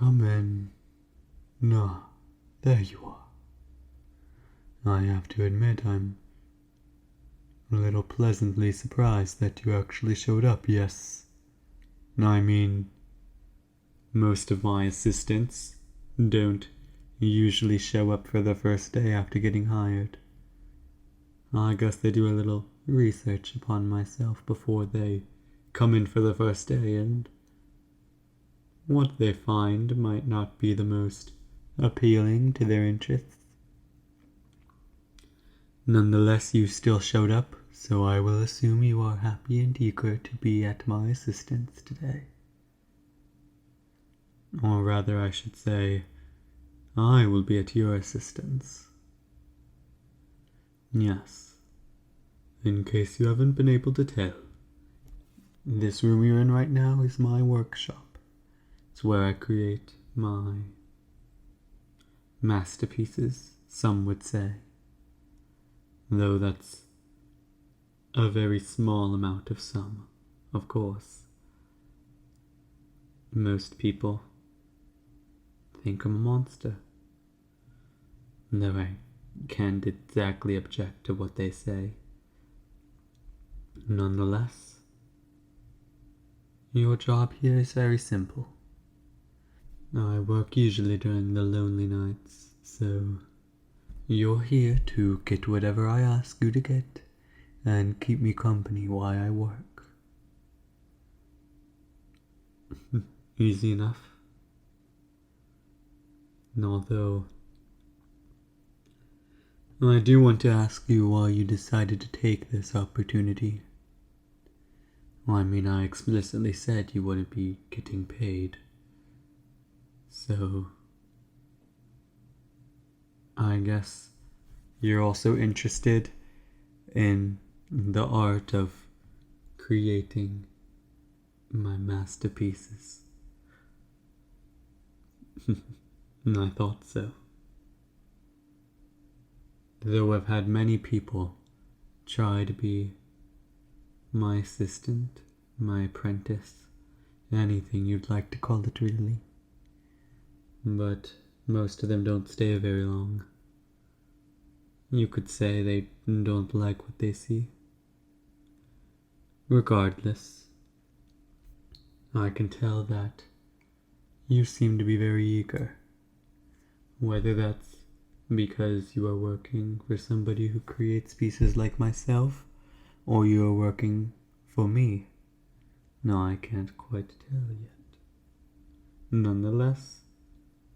Come in. No, there you are. I have to admit I'm a little pleasantly surprised that you actually showed up, yes. I mean, most of my assistants don't usually show up for the first day after getting hired. I guess they do a little research upon myself before they come in for the first day, and what they find might not be the most appealing to their interests. Nonetheless, you still showed up, so I will assume you are happy and eager to be at my assistance today. Or rather, I should say, I will be at your assistance. Yes. In case you haven't been able to tell, this room you're in right now is my workshop. It's where I create my masterpieces, some would say. Though that's a very small amount of some, of course. Most people think I'm a monster. Though I can't exactly object to what they say. Nonetheless, your job here is very simple. I work usually during the lonely nights, so you're here to get whatever I ask you to get and keep me company while I work. Easy enough. Although, I do want to ask you why you decided to take this opportunity. I mean, I explicitly said you wouldn't be getting paid. So, I guess you're also interested in the art of creating my masterpieces. I thought so. Though I've had many people try to be my assistant, my apprentice, anything you'd like to call it really. But most of them don't stay very long. You could say they don't like what they see. Regardless, I can tell that you seem to be very eager. Whether that's because you are working for somebody who creates pieces like myself, or you are working for me. No, I can't quite tell yet. Nonetheless,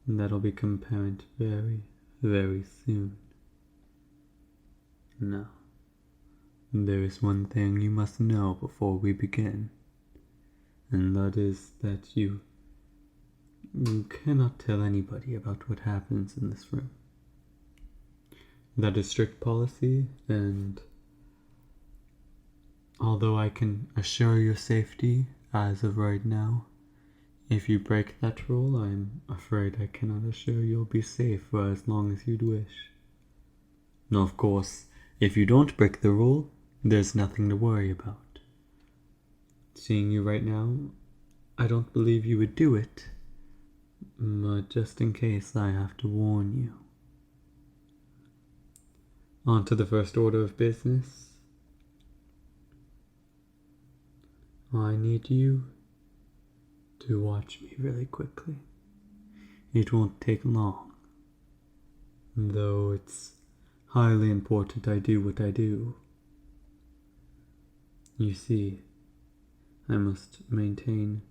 that'll become apparent very, very soon. Now, there is one thing you must know before we begin, and that is that you cannot tell anybody about what happens in this room. That is strict policy, and although I can assure your safety as of right now, if you break that rule, I'm afraid I cannot assure you'll be safe for as long as you'd wish. Now, of course, if you don't break the rule, there's nothing to worry about. Seeing you right now, I don't believe you would do it, but just in case, I have to warn you. On to the first order of business. I need you to watch me really quickly. It won't take long, though it's highly important I do what I do. You see, I must maintain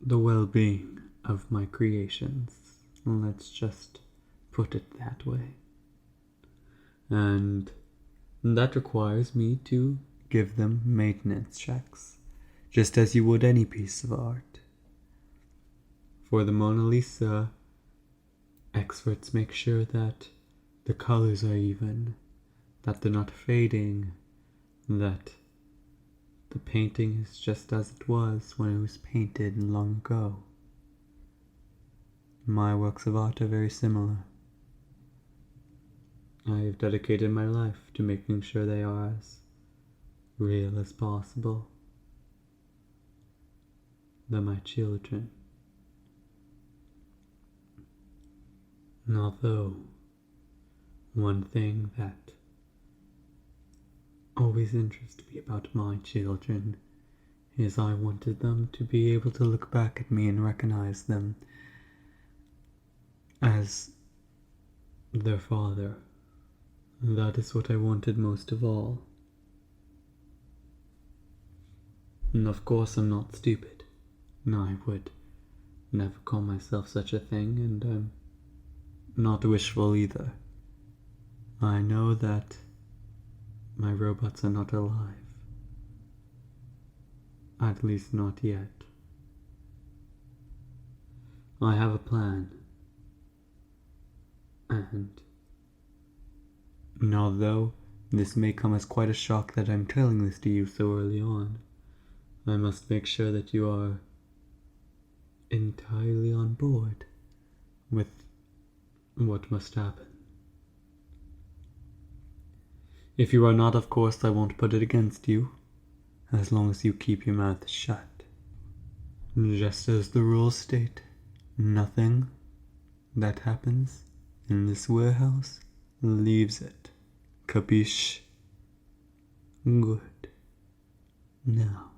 the well-being of my creations. Let's just put it that way. And that requires me to give them maintenance checks, just as you would any piece of art. For the Mona Lisa, experts make sure that the colors are even, that they're not fading, that the painting is just as it was when it was painted long ago. My works of art are very similar. I have dedicated my life to making sure they are as real as possible. They're my children, Although, one thing that always interests me about my children is I wanted them to be able to look back at me and recognize them as their father. That is what I wanted most of all. And of course I'm not stupid. No, I would never call myself such a thing, and I'm not wishful either. I know that my robots are not alive. At least not yet. I have a plan. And although this may come as quite a shock that I'm telling this to you so early on, I must make sure that you are entirely on board with what must happen. If you are not, of course, I won't put it against you, as long as you keep your mouth shut. Just as the rules state, nothing that happens in this warehouse leaves it. Capiche? Good. Now,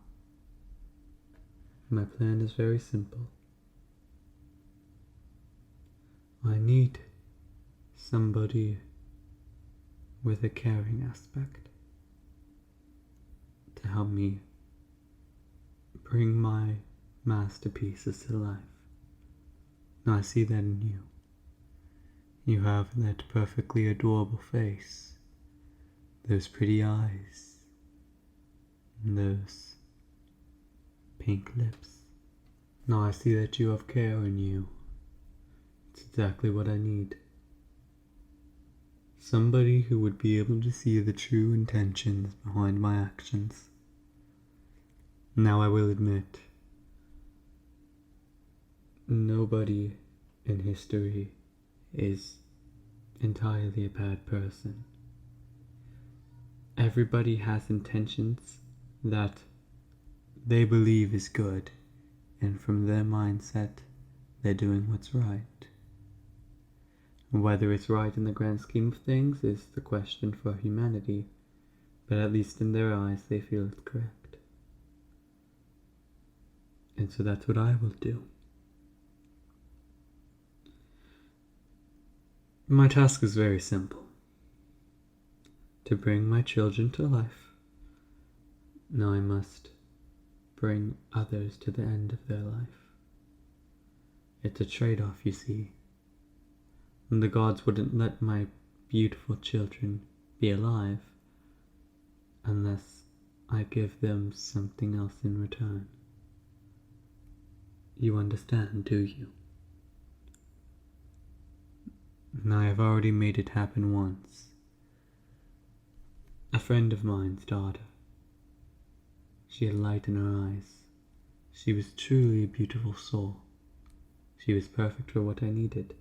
my plan is very simple. I need somebody with a caring aspect to help me bring my masterpieces to life. Now I see that in you. You have that perfectly adorable face, those pretty eyes, and those pink lips. Now I see that you have care in you. It's exactly what I need. Somebody who would be able to see the true intentions behind my actions. Now I will admit, nobody in history is entirely a bad person. Everybody has intentions that they believe is good, and from their mindset, they're doing what's right. Whether it's right in the grand scheme of things is the question for humanity, but at least in their eyes they feel it's correct. And so that's what I will do. My task is very simple. To bring my children to life. Now I must bring others to the end of their life. It's a trade-off, you see. And the gods wouldn't let my beautiful children be alive unless I give them something else in return. You understand, do you? And I have already made it happen once. A friend of mine's daughter. She had light in her eyes. She was truly a beautiful soul. She was perfect for what I needed.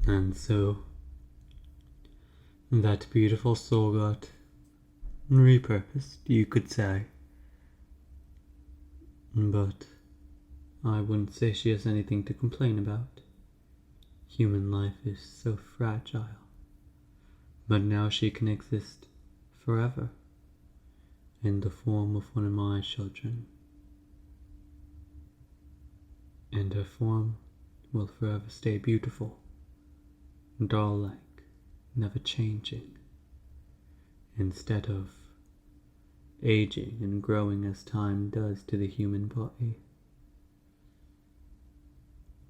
And so, that beautiful soul got repurposed, you could say. But I wouldn't say she has anything to complain about. Human life is so fragile. But now she can exist forever in the form of one of my children. And her form will forever stay beautiful. Doll-like, never changing, instead of aging and growing as time does to the human body.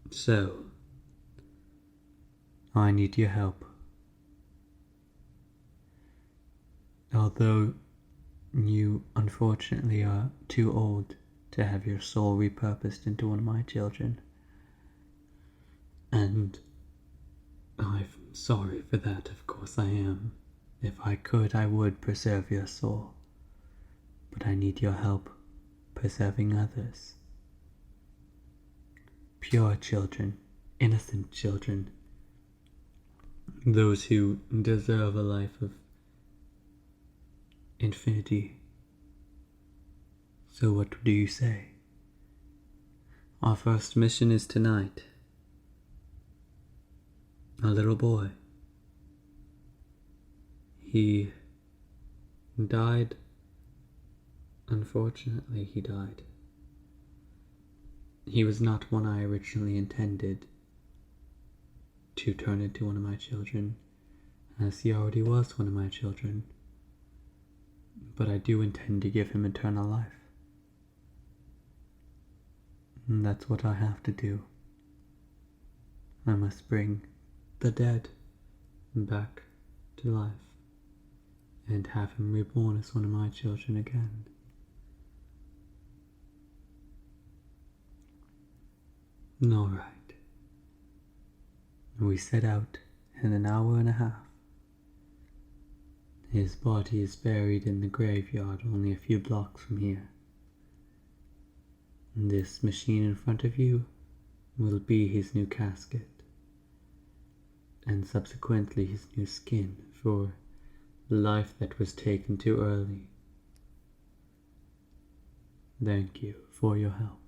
So, I need your help. Although you unfortunately are too old to have your soul repurposed into one of my children, and I'm sorry for that, of course I am. If I could, I would preserve your soul. But I need your help preserving others. Pure children, innocent children. Those who deserve a life of infinity. So what do you say? Our first mission is tonight. a little boy. He died. Unfortunately, he died. He was not one I originally intended to turn into one of my children, as he already was one of my children. But I do intend to give him eternal life. And that's what I have to do. I must bring the dead back to life and have him reborn as one of my children again. All right. We set out in an hour and a half. His body is buried in the graveyard only a few blocks from here. This machine in front of you will be his new casket, and subsequently his new skin for the life that was taken too early. Thank you for your help.